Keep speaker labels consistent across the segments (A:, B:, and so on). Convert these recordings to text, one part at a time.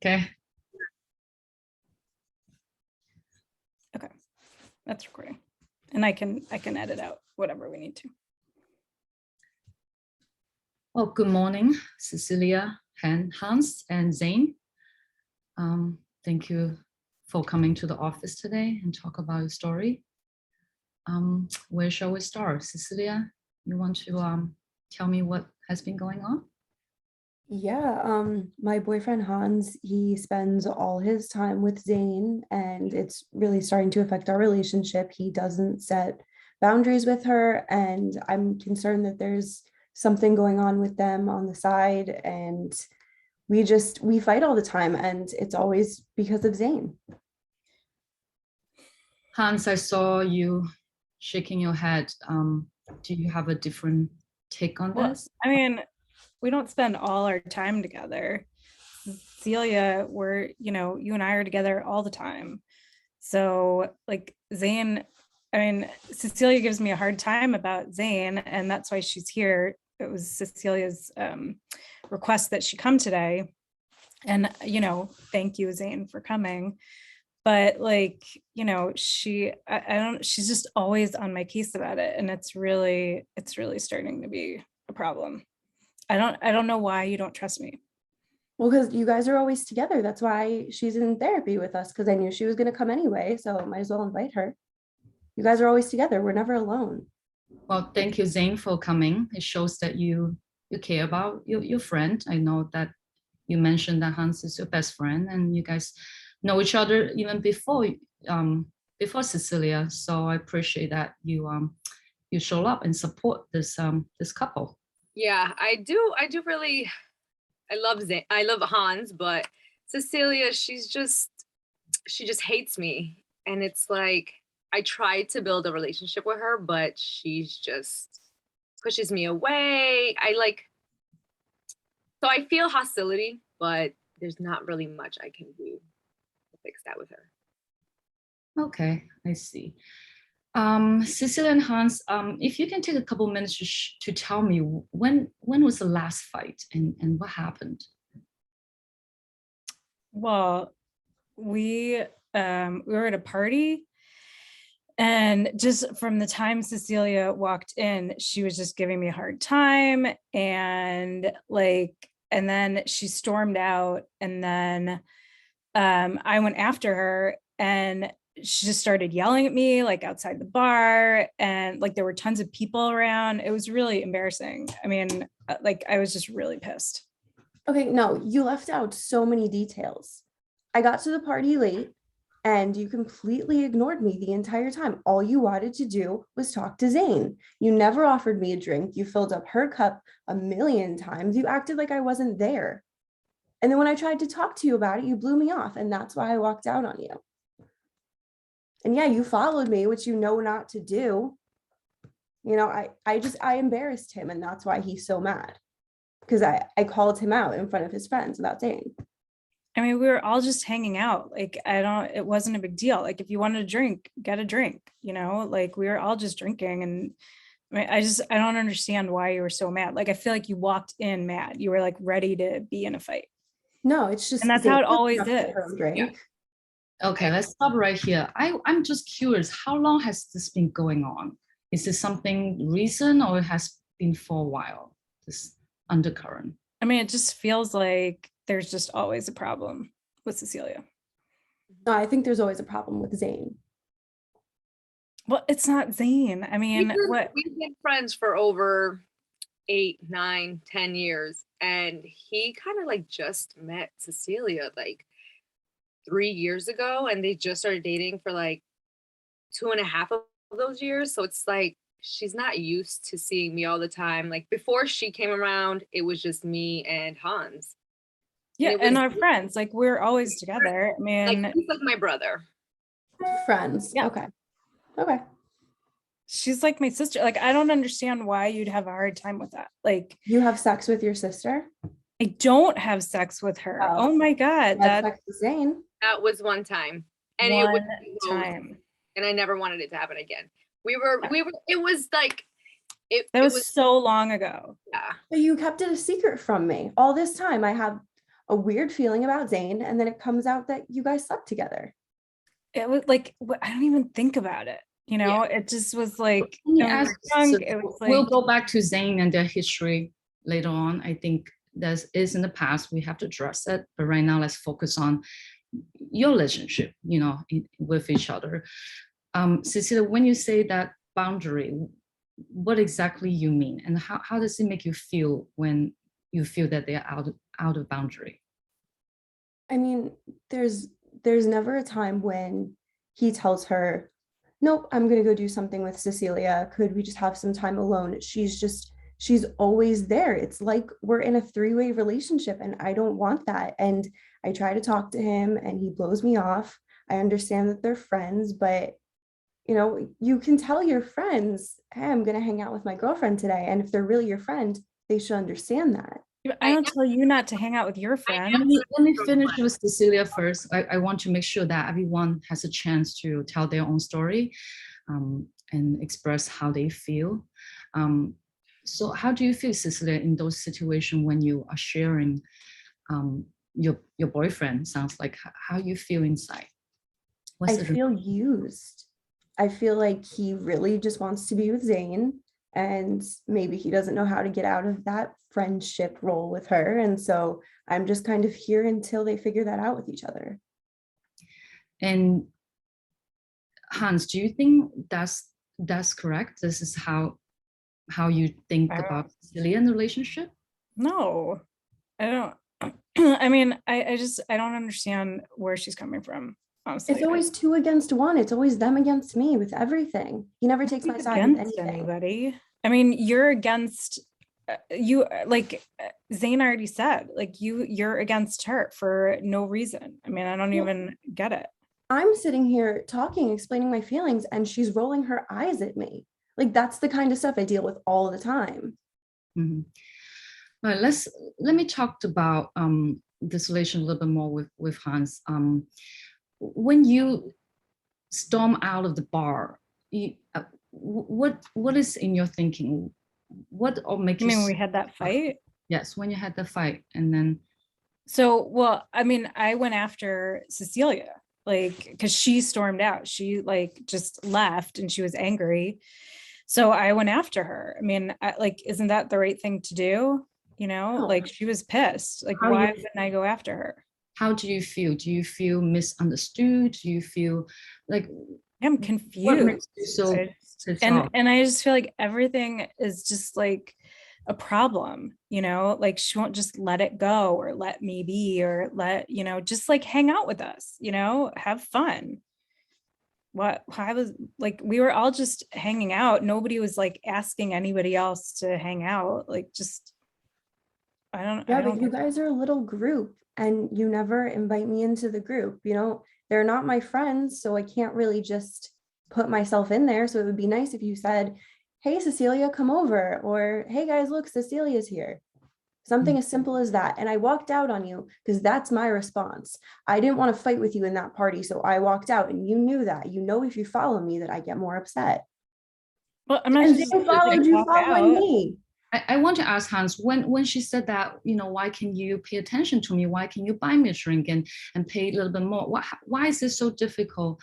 A: Okay.
B: Okay, that's recording. And I can edit out whatever we need to.
A: Well, good morning, Cecilia, Hans, and Zane. Thank you for coming to the office today and talk about your story. Where shall we start? Cecilia, you want to tell me what has been going on?
C: Yeah, my boyfriend Hans, he spends all his time with Zane, and it's really starting to affect our relationship. He doesn't set boundaries with her, and I'm concerned that there's something going on with them on the side, and we fight all the time, and it's always because of Zane.
A: Hans, I saw you shaking your head. Do you have a different take on this?
B: I mean, we don't spend all our time together. Celia, you and I are together all the time. So like Zane, Cecilia gives me a hard time about Zane, and that's why she's here. It was Cecilia's request that she come today. And, thank you, Zane, for coming. But she's just always on my case about it. And it's really starting to be a problem. I don't know why you don't trust me.
C: Well, because you guys are always together. That's why she's in therapy with us, because I knew she was going to come anyway, so I might as well invite her. You guys are always together. We're never alone.
A: Well, thank you, Zane, for coming. It shows that you care about your friend. I know that you mentioned that Hans is your best friend, and you guys know each other even before Cecilia. So I appreciate that you show up and support this couple.
D: Yeah, I do really. I love Hans, but Cecilia, she just hates me, and it's like I tried to build a relationship with her, but she's just pushes me away. So I feel hostility, but there's not really much I can do to fix that with her.
A: Okay, I see. Cecilia and Hans, if you can take a couple minutes to tell me when was the last fight and what happened?
B: Well, we were at a party, and just from the time Cecilia walked in, she was just giving me a hard time, and then she stormed out, and then I went after her, and she just started yelling at me outside the bar, and there were tons of people around. It was really embarrassing. I mean, I was just really pissed.
C: Okay, no, you left out so many details. I got to the party late, and you completely ignored me the entire time. All you wanted to do was talk to Zane. You never offered me a drink. You filled up her cup a million times. You acted like I wasn't there. And then when I tried to talk to you about it, you blew me off, and that's why I walked out on you. And yeah, you followed me, which you know not to do. I embarrassed him, and that's why he's so mad. Because I called him out in front of his friends without saying.
B: I mean, we were all just hanging out. It wasn't a big deal. If you wanted a drink, get a drink, we were all just drinking. And I don't understand why you were so mad. I feel like you walked in mad. You were ready to be in a fight.
C: No, it's just.
B: And that's how it always is.
C: Yeah.
A: Okay, let's stop right here. I'm just curious, how long has this been going on? Is this something recent, or it has been for a while, this undercurrent?
B: I mean, it just feels like there's just always a problem with Cecilia.
C: No, I think there's always a problem with Zane.
B: Well, it's not Zane. I mean,
D: we've been friends for over 8, 9, 10 years, and he kind of just met Cecilia 3 years ago, and they just started dating for 2.5 of those years. So it's she's not used to seeing me all the time. Before she came around, it was just me and Hans.
B: Yeah, and our friends, we're always together. I mean,
D: he's like my brother.
C: Friends. Yeah. Okay.
B: She's like my sister. I don't understand why you'd have a hard time with that.
C: You have sex with your sister?
B: I don't have sex with her. Oh my God.
C: That's sex with Zane.
D: That was one time. And
B: one time.
D: And I never wanted it to happen again. It was
B: that was so long ago.
D: Yeah.
C: But you kept it a secret from me all this time. I have a weird feeling about Zayn, and then it comes out that you guys slept together.
B: It was like, I don't even think about it. You know, it just was like,
A: Let me
B: when we
A: ask,
B: were young,
A: so
B: it was
A: we'll
B: like,
A: go back to Zayn and their history later on. I think that is in the past. We have to address it. But right now, let's focus on your relationship, you know, with each other. Cecilia, when you say that boundary, what exactly you mean? And how does it make you feel when you feel that they're out of boundary?
C: I mean, there's never a time when he tells her, nope, I'm gonna go do something with Cecilia. Could we just have some time alone? She's always there. It's like we're in a three-way relationship, and I don't want that. And I try to talk to him and he blows me off. I understand that they're friends, but you know, you can tell your friends, hey, I'm gonna hang out with my girlfriend today. And if they're really your friend, they should understand that.
B: I don't tell you not to hang out with your friends.
A: Let me finish with Cecilia first. I want to make sure that everyone has a chance to tell their own story and express how they feel. So how do you feel, Cecilia, in those situations when you are sharing your boyfriend? Sounds like how you feel inside.
C: I feel used. I feel like he really just wants to be with Zayn, and maybe he doesn't know how to get out of that friendship role with her. And so I'm just kind of here until they figure that out with each other.
A: And Hans, do you think that's correct? This is how you think about Cecilia in the relationship?
B: No, I don't. I mean, I don't understand where she's coming from. Honestly,
C: it's always 2 against 1. It's always them against me with everything. He never takes my side with anything.
B: Anybody. I mean, you're against you, like Zayn already said, like you're against her for no reason. I mean, I don't even get it.
C: I'm sitting here talking, explaining my feelings, and she's rolling her eyes at me. Like, that's the kind of stuff I deal with all the time.
A: Mm-hmm. All right, let me talk about this relation a little bit more with Hans. When you storm out of the bar, what is in your thinking? What or make you?
B: I mean, we had that fight.
A: Yes, when you had the fight, and then.
B: So, well, I mean, I went after Cecilia, like, because she stormed out. She like just left, and she was angry. So I went after her. I mean, like, isn't that the right thing to do? You know, like she was pissed. Like, why wouldn't I go after her?
A: How do you feel? Do you feel misunderstood? Do you feel like
B: I'm confused? And I just feel like everything is just like a problem, you know, like she won't just let it go or let me be or let, you know, just like hang out with us, you know, have fun. I was like, we were all just hanging out. Nobody was like asking anybody else to hang out. Like, just,
C: but you guys are a little group and you never invite me into the group. You know, they're not my friends, so I can't really just put myself in there. So it would be nice if you said, hey, Cecilia, come over, or hey guys, look, Cecilia's here. Something as simple as that. And I walked out on you because that's my response. I didn't want to fight with you in that party, so I walked out, and you knew that. You know, if you follow me, that I get more upset.
B: Well, I'm not just
C: followed you following me.
A: I want to ask Hans, when she said that, you know, why can you pay attention to me? Why can you buy me a drink and pay a little bit more? Why is this so difficult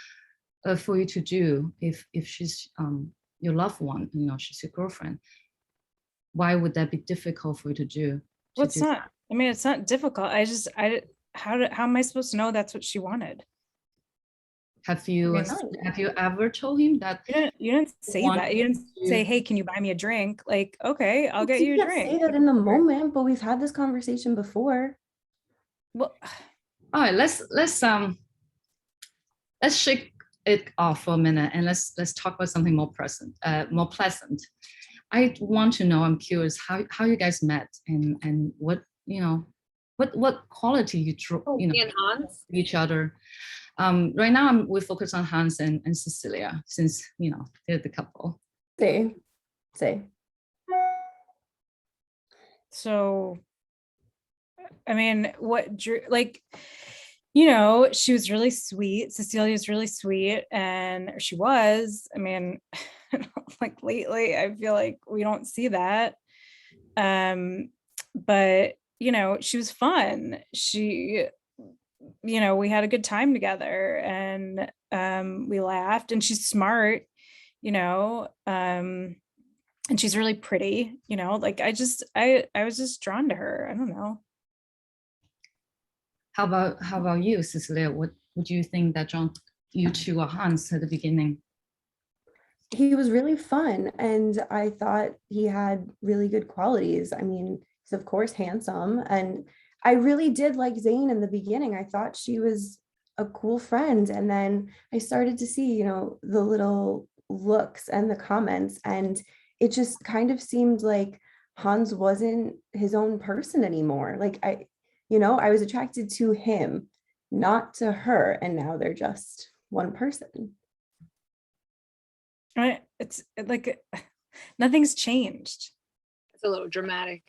A: for you to do if she's your loved one, you know, she's your girlfriend? Why would that be difficult for you to do?
B: Well, it's not. I mean, it's not difficult. How am I supposed to know that's what she wanted?
A: Have you ever told him that?
B: You didn't say that. You didn't say, hey, can you buy me a drink? Like, okay, I'll get you a drink.
C: Say that in the moment, but we've had this conversation before.
B: Well,
A: all right, let's shake it off for a minute and let's talk about something more pleasant. I want to know, I'm curious how you guys met and what, you know, what quality you
D: Hans?
A: each other. Right now we focus on Hans and Cecilia, since, you know, they're the couple.
C: Say.
B: So, I mean, like, you know, she was really sweet. Cecilia's really sweet, and she was. I mean, like lately, I feel like we don't see that. But you know, she was fun. She, you know, we had a good time together, and we laughed, and she's smart, you know, and she's really pretty, you know, like I was just drawn to her. I don't know.
A: How about you, Cecilia? What would you think that John, you two or Hans at the beginning?
C: He was really fun, and I thought he had really good qualities. I mean, he's of course handsome, and I really did like Zayn in the beginning. I thought she was a cool friend, and then I started to see, the little looks and the comments, and it just kind of seemed like Hans wasn't his own person anymore. Like I was attracted to him, not to her, and now they're just one person.
B: It's like nothing's changed.
D: It's a little dramatic.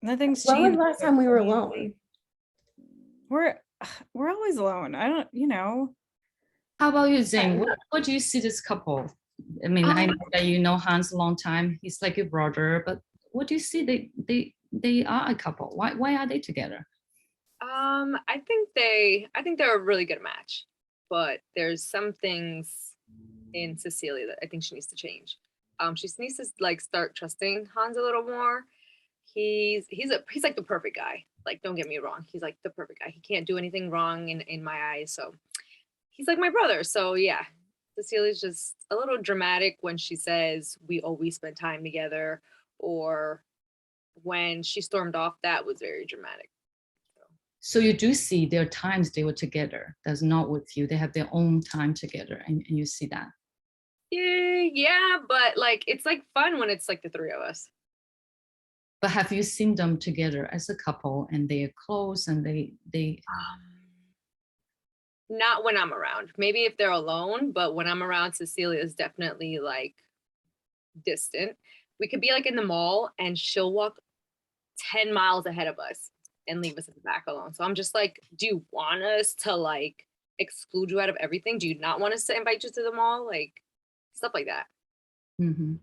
B: Nothing's
C: When was
B: changed.
C: the last time we were alone?
B: We're always alone. I don't, you know.
A: How about you, Zane? What do you see this couple? I mean, I know that you know Hans a long time. He's like your brother, but what do you see? They are a couple. Why are they together?
D: I think they're a really good match, but there's some things in Cecilia that I think she needs to change. She needs to like start trusting Hans a little more. He's like the perfect guy. Like, don't get me wrong, he's like the perfect guy. He can't do anything wrong in my eyes. So he's like my brother. So yeah, Cecilia's just a little dramatic when she says we always spend time together, or when she stormed off. That was very dramatic.
A: So you do see there are times they were together. That's not with you. They have their own time together, and you see that.
D: Yeah, but like it's like fun when it's like the three of us.
A: But have you seen them together as a couple, and they are close, and they
D: Not when I'm around. Maybe if they're alone, but when I'm around, Cecilia is definitely like distant. We could be like in the mall and she'll walk 10 miles ahead of us and leave us at the back alone. So I'm just like, do you want us to like exclude you out of everything? Do you not want us to invite you to the mall? Like stuff like that.
A: Mm-hmm.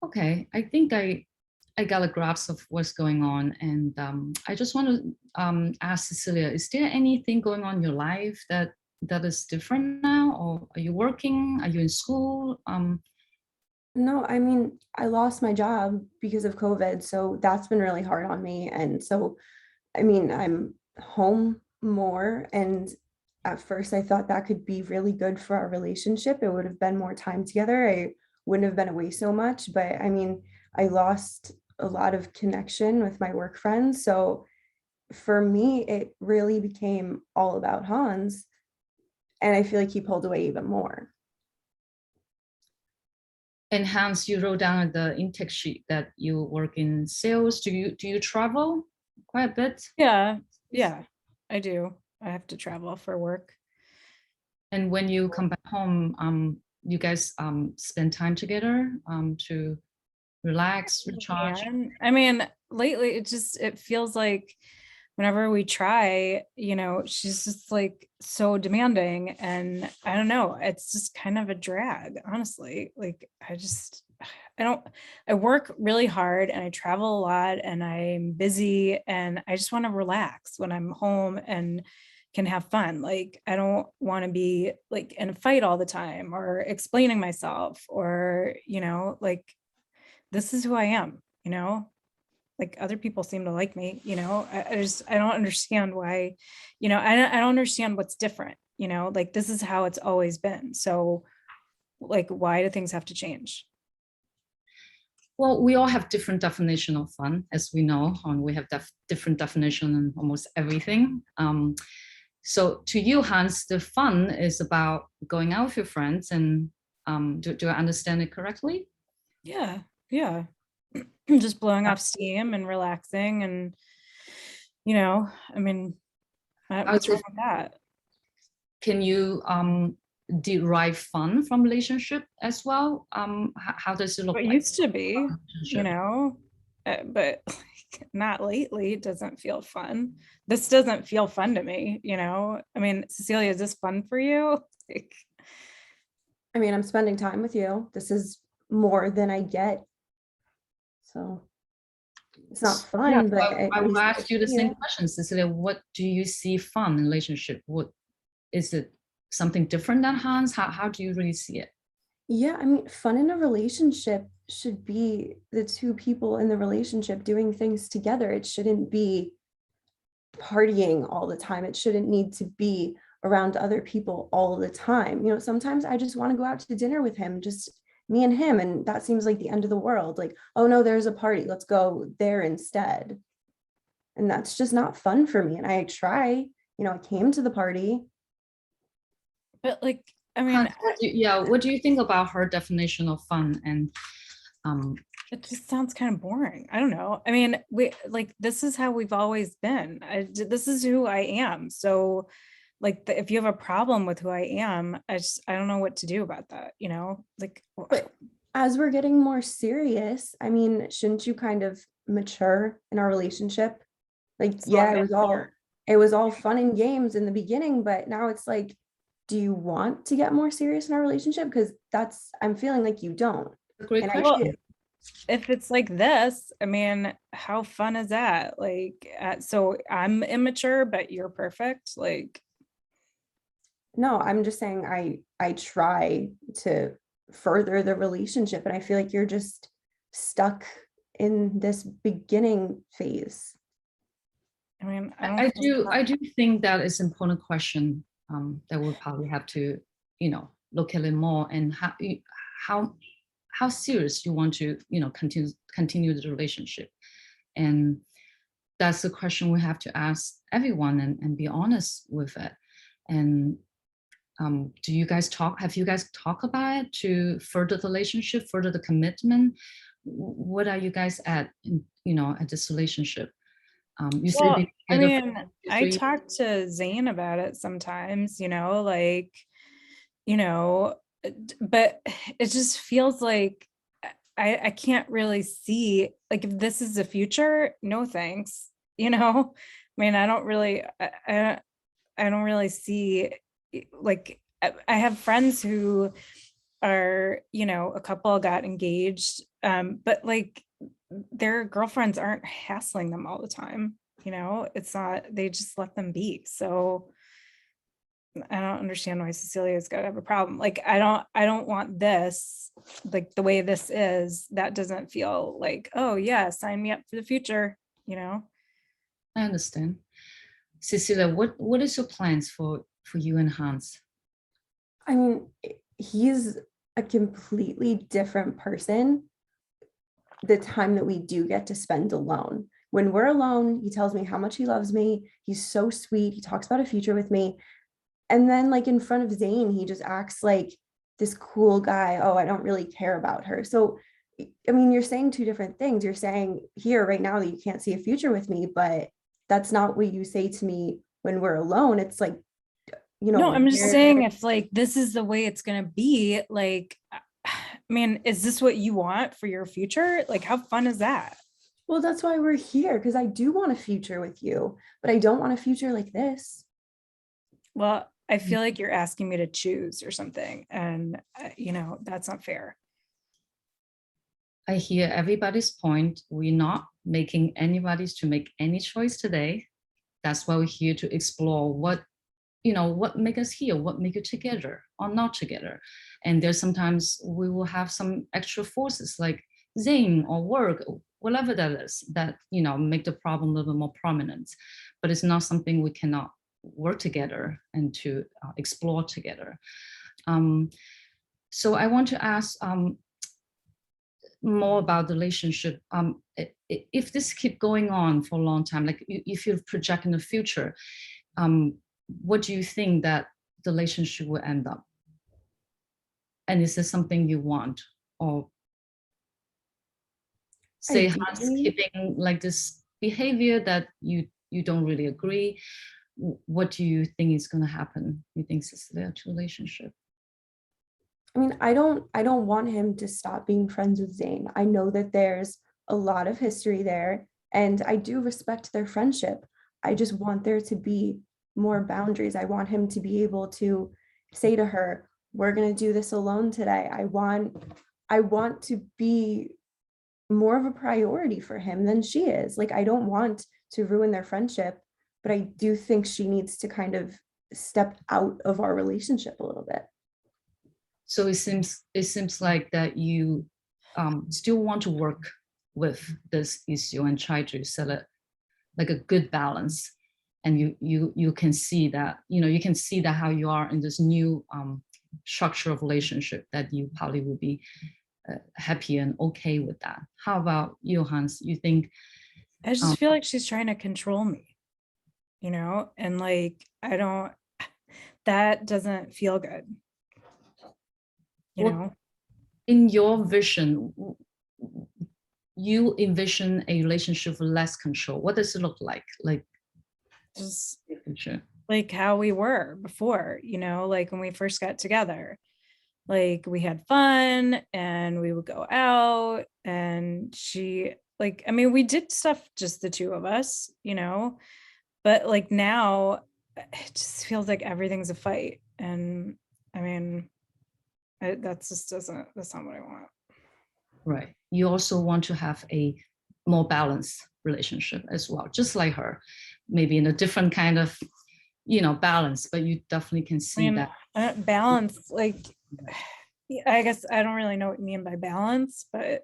A: Okay, I think I got a grasp of what's going on, and I just want to ask Cecilia: is there anything going on in your life that is different now, or are you working? Are you in school?
C: No, I mean, I lost my job because of COVID, so that's been really hard on me. And so, I mean, I'm home more, and at first I thought that could be really good for our relationship. It would have been more time together. I wouldn't have been away so much, but I mean, I lost a lot of connection with my work friends. So for me, it really became all about Hans, and I feel like he pulled away even more.
A: And Hans, you wrote down at the intake sheet that you work in sales. Do you travel quite a bit?
B: Yeah, I do. I have to travel for work.
A: And when you come back home, you guys spend time together to relax, recharge?
B: I mean, lately it feels like whenever we try, you know, she's just like so demanding, and I don't know, it's just kind of a drag, honestly. Like I work really hard and I travel a lot and I'm busy, and I just want to relax when I'm home and can have fun. Like I don't want to be like in a fight all the time or explaining myself, or, you know, like this is who I am, you know, like other people seem to like me, you know. I don't understand why, you know, I don't understand what's different, you know, like this is how it's always been. So like, why do things have to change?
A: Well, we all have different definition of fun, as we know, and we have different definition on almost everything. So to you, Hans, the fun is about going out with your friends, and do I understand it correctly?
B: Yeah. Just blowing off steam and relaxing, and, you know, I mean, what's wrong with that?
A: Can you derive fun from relationship as well? How does it look
B: It
A: like?
B: used to be, you know, but like, not lately. It doesn't feel fun. This doesn't feel fun to me, you know. I mean, Cecilia, is this fun for you? Like,
C: I mean, I'm spending time with you. This is more than I get. So It's not
A: Yeah,
C: fun, but
A: I
C: at
A: will
C: least,
A: ask you the
C: you
A: same
C: know.
A: question, Cecilia. What do you see fun in relationship? What is it, something different than Hans? How do you really see it?
C: Yeah, I mean, fun in a relationship should be the two people in the relationship doing things together. It shouldn't be partying all the time. It shouldn't need to be around other people all the time. You know, sometimes I just want to go out to dinner with him, just me and him, and that seems like the end of the world. Like, oh no, there's a party. Let's go there instead. And that's just not fun for me. And I try, you know, I came to the party.
B: But like, I mean,
A: Hans, what do you think about her definition of fun? And
B: it just sounds kind of boring. I don't know. I mean, this is how we've always been. This is who I am. So like if you have a problem with who I am, I don't know what to do about that, you know? Like,
C: But as we're getting more serious, I mean, shouldn't you kind of mature in our relationship? Like,
B: so
C: yeah,
B: I'm
C: it was all fun and games in the beginning, but now it's like, do you want to get more serious in our relationship? Because I'm feeling like you don't.
A: a great
C: And I
A: question.
C: do.
B: if it's like this, I mean, how fun is that? Like, so I'm immature, but you're perfect. Like,
C: No, I'm just saying I try to further the relationship, and I feel like you're just stuck in this beginning phase.
B: I mean, I don't
A: I
B: feel
A: I do think that is an important question that we'll probably have to, look at it more, and how how serious you want to, continue the relationship. And that's the question we have to ask everyone, and be honest with it. And have you guys talk about it to further the relationship, further the commitment? What are you guys at, at this relationship? You say
B: well,
A: they've
B: I
A: been together for
B: mean,
A: 2 to
B: I
A: 3 years.
B: talk to Zane about it sometimes, like, you know, but it just feels like I can't really see, like, if this is the future, no thanks, I mean, I don't really, I don't really see, like, I have friends who are, a couple got engaged, but like their girlfriends aren't hassling them all the time, it's not, they just let them be. So I don't understand why Cecilia's got to have a problem. Like, I don't want this, like the way this is, that doesn't feel like, oh yeah, sign me up for the future,
A: I understand. Cecilia, what is your plans for you and Hans?
C: I mean, he's a completely different person the time that we do get to spend alone. When we're alone, he tells me how much he loves me. He's so sweet. He talks about a future with me. And then, like, in front of Zane, he just acts like this cool guy. Oh, I don't really care about her. So, I mean, you're saying two different things. You're saying here right now that you can't see a future with me, but that's not what you say to me when we're alone. It's like,
B: no, I'm just
C: we're-
B: saying, if like this is the way it's gonna be, like, I mean, is this what you want for your future? Like, how fun is that?
C: well, that's why we're here, because I do want a future with you, but I don't want a future like this.
B: Well, I feel like you're asking me to choose or something, and that's not fair.
A: I hear everybody's point. We're not making anybody's to make any choice today. That's why we're here to explore what make us here, what make you together or not together. And there's sometimes we will have some extra forces like Zane or work, whatever that is, that make the problem a little bit more prominent. But it's not something we cannot work together and to explore together. So I want to ask more about the relationship. If this keep going on for a long time, like if you project in the future, what do you think that the relationship will end up? And is this something you want? Or say Hans
C: Ideally,
A: keeping like this behavior that you don't really agree, what do you think is going to happen? You think, Cecilia, to relationship?
C: I mean, I don't want him to stop being friends with Zane. I know that there's a lot of history there, and I do respect their friendship. I just want there to be more boundaries. I want him to be able to say to her, we're going to do this alone today. I want to be more of a priority for him than she is. Like, I don't want to ruin their friendship, but I do think she needs to kind of step out of our relationship a little bit.
A: So it seems like that you still want to work with this issue and try to set it like a good balance. And you can see that, you can see that how you are in this new structure of relationship, that you probably will be happy and okay with that. How about you, Hans? You think?
B: I just feel like she's trying to control me, and like, that doesn't feel good.
A: In your vision, you envision a relationship with less control. What does it look like? Like,
B: Just
A: sure.
B: like how we were before, like when we first got together, like we had fun and we would go out, and she, like, I mean, we did stuff just the two of us, but like now it just feels like everything's a fight. And I mean, that's not what I want.
A: Right. You also want to have a more balanced relationship as well, just like her, maybe in a different kind of, balance, but you definitely can see that.
B: Balance, like, I guess I don't really know what you mean by balance, but.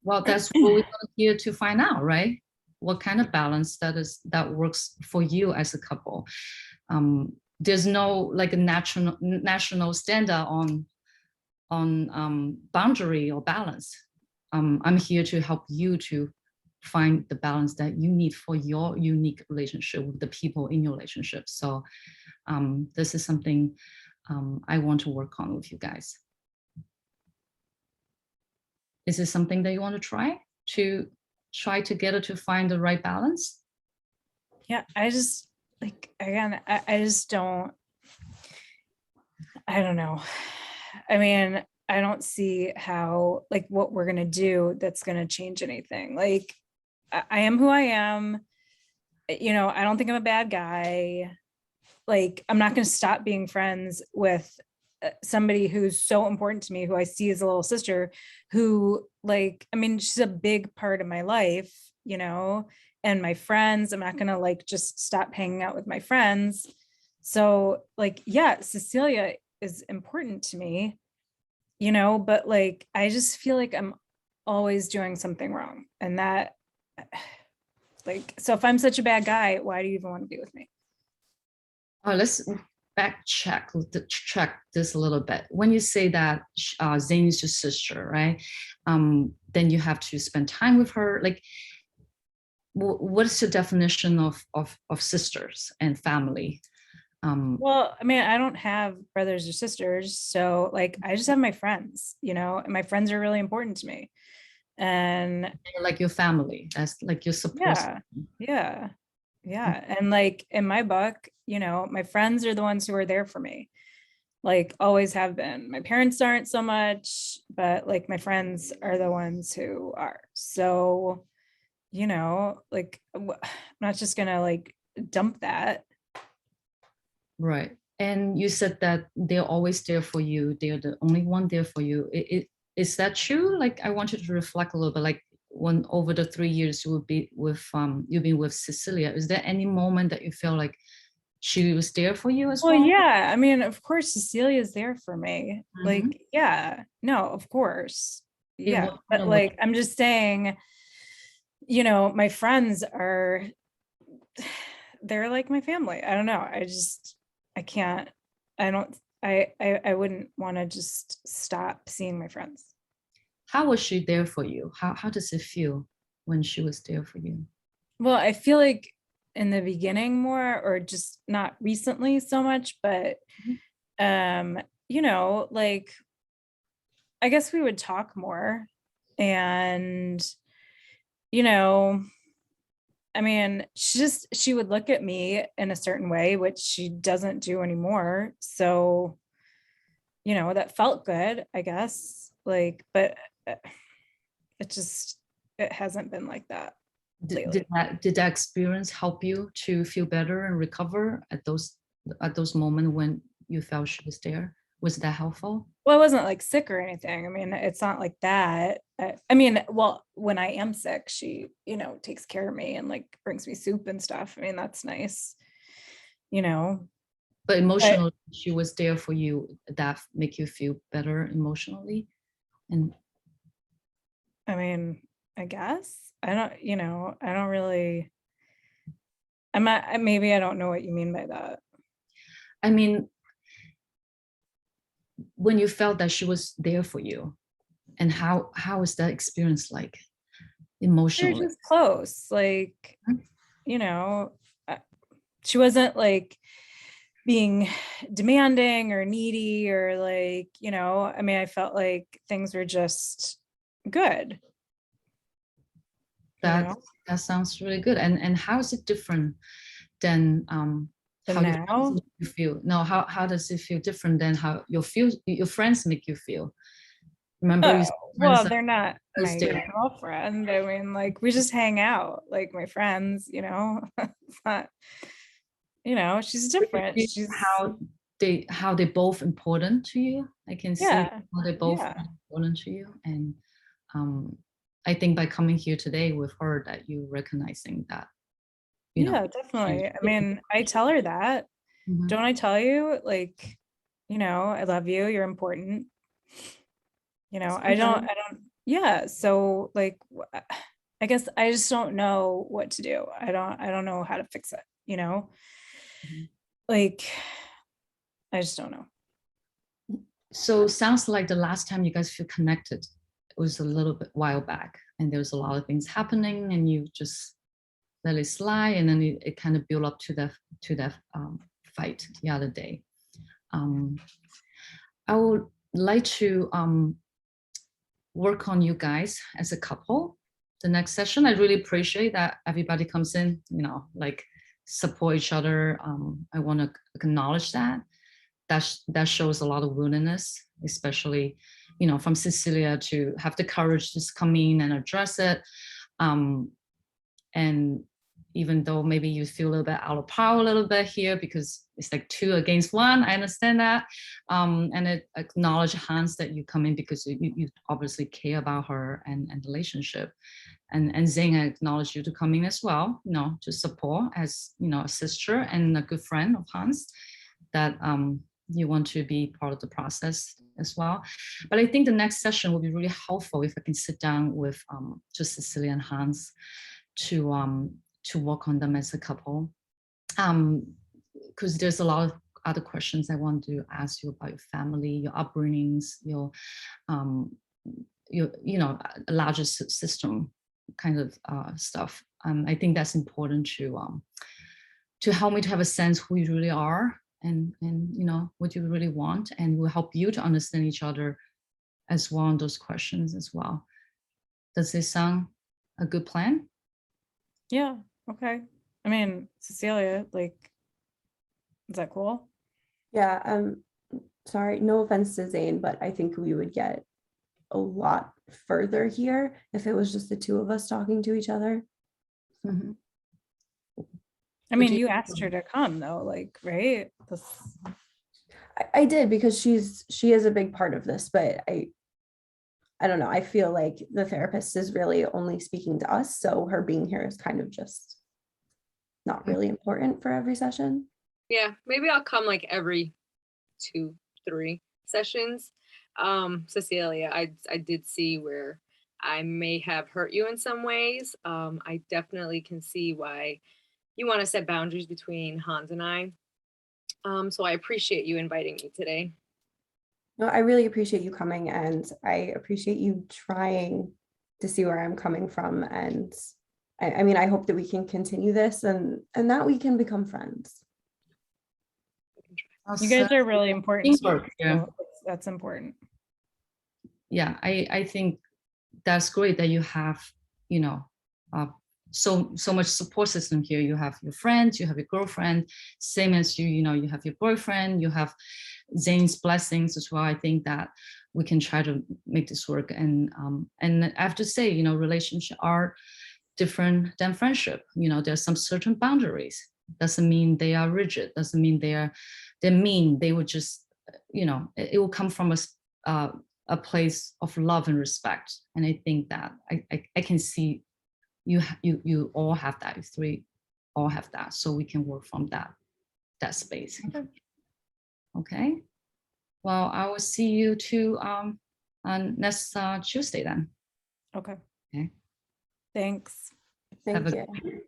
A: Well, that's what we're here to find out, right? What kind of balance that works for you as a couple. There's no like a national standard on boundary or balance. I'm here to help you to find the balance that you need for your unique relationship with the people in your relationship. So this is something I want to work on with you guys. Is it something that you want to try together to find the right balance?
B: Yeah, I just, like, again, I just don't know. I mean, I don't see how, like, what we're going to do that's going to change anything. Like, I am who I am. I don't think I'm a bad guy. Like, I'm not going to stop being friends with somebody who's so important to me, who I see as a little sister, who, like, I mean, she's a big part of my life, and my friends. I'm not going to like just stop hanging out with my friends. So like, yeah, Cecilia is important to me, but like, I just feel like I'm always doing something wrong. And that, like, so if I'm such a bad guy, why do you even want to be with me?
A: Let's check this a little bit. When you say that Zane is your sister, right? Then you have to spend time with her. Like, what is the definition of sisters and family?
B: Well, I mean, I don't have brothers or sisters, so like, I just have my friends, and my friends are really important to me. And
A: like your family, that's like your support.
B: Yeah. And like, in my book, my friends are the ones who are there for me, like always have been. My parents aren't so much, but like my friends are the ones who are. So, like, I'm not just gonna like dump that.
A: Right. And you said that they're always there for you. They're the only one there for you. Is that true? Like, I want you to reflect a little bit, like, when over the 3 years you've been with Cecilia, is there any moment that you feel like she was there for you as well?
B: Well, yeah, I mean, of course Cecilia is there for me. Like, yeah, no, of course. Yeah, but like, I'm just saying, my friends are, they're like my family. I don't know. I wouldn't want to just stop seeing my friends.
A: How was she there for you? How does it feel when she was there for you?
B: Well, I feel like in the beginning more, or just not recently so much, but like, I guess we would talk more, and I mean, she would look at me in a certain way, which she doesn't do anymore. So, that felt good, I guess. Like, but it hasn't been like that.
A: Did that experience help you to feel better and recover at those moments when you felt she was there? Was that helpful?
B: Well, I wasn't like sick or anything. I mean, it's not like that. I mean, well, when I am sick, she, you know, takes care of me and like brings me soup and stuff. I mean, that's nice, you know.
A: But emotionally, she was there for you. That make you feel better emotionally, and
B: I mean, I guess I don't, you know, I don't really. I'm not. Maybe I don't know what you mean by that.
A: I mean, when you felt that she was there for you, and how is that experience like
B: They're
A: emotionally?
B: just close, like, you know. She wasn't like being demanding or needy or like, you know, I mean, I felt like things were just good.
A: That
B: know?
A: that sounds really good. And how is it different than
B: Than
A: how your
B: now?
A: friends make you feel? No, how does it feel different than how your friends make you feel? Remember, you
B: Oh,
A: said
B: well,
A: friends
B: they're not my
A: Thursday.
B: girlfriend. I mean, like, we just hang out like my friends, you know. It's not, you know, she's different. She's
A: How they both important to you. I can see
B: yeah,
A: how they both
B: yeah,
A: important to you, and I think by coming here today with her that you recognizing that, you know.
B: yeah, definitely. I mean, I tell her that.
A: Mhm.
B: Don't I tell you, like, you know, I love you, you're important. You know,
C: Sometimes.
B: I don't, yeah. So like, I guess I just don't know what to do. I don't know how to fix it, you know?
A: Mhm.
B: Like, I just don't know.
A: So sounds like the last time you guys feel connected was a little bit while back, and there was a lot of things happening, and you just let it slide, and then it kind of built up to that fight the other day. I would like to work on you guys as a couple. The next session, I really appreciate that everybody comes in, you know, like support each other. I want to acknowledge that. That shows a lot of willingness, especially, you know, from Cecilia to have the courage to just come in and address it. And even though maybe you feel a little bit out of power a little bit here because it's like 2 against 1, I understand that. And it acknowledge Hans that you come in because you obviously care about her and the relationship. And Zane, I acknowledge you to come in as well, you know, to support as, you know, a sister and a good friend of Hans, that you want to be part of the process as well. But I think the next session will be really helpful if I can sit down with just Cecilia and Hans to work on them as a couple. Because there's a lot of other questions I want to ask you about your family, your upbringings, your you know, a larger system kind of stuff. I think that's important to help me to have a sense who you really are and you know what you really want, and will help you to understand each other as well on those questions as well. Does this sound a good plan?
B: Yeah. Okay. I mean, Cecilia, like, is that cool?
C: Yeah, sorry, no offense to Zane, but I think we would get a lot further here if it was just the two of us talking to each other.
A: Mm-hmm.
B: I mean, you asked her to come though, like, right?
C: I did, because she is a big part of this, but I don't know. I feel like the therapist is really only speaking to us, so her being here is kind of just not really important for every session.
D: Yeah, maybe I'll come like every 2, 3 sessions. Cecilia, I did see where I may have hurt you in some ways. I definitely can see why you want to set boundaries between Hans and I. So I appreciate you inviting me today.
C: No, I really appreciate you coming, and I appreciate you trying to see where I'm coming from. And I mean, I hope that we can continue this and that we can become friends.
B: You guys are really important.
A: Teamwork, yeah.
B: So that's important.
A: Yeah, I think that's great that you have, you know, so much support system here. You have your friends, you have your girlfriend, same as you know, you have your boyfriend, you have Zane's blessings as well. I think that we can try to make this work. And I have to say, you know, relationships are different than friendship. You know, there's some certain boundaries. Doesn't mean they are rigid. Doesn't mean they mean. They would just you know, it will come from a place of love and respect. And I think that I can see you all have that. You three all have that. So we can work from that space.
B: Okay.
A: Okay. Well, I will see you two on next Tuesday then.
B: Okay.
A: Okay.
B: Thanks.
C: Thank
A: Have a
C: you.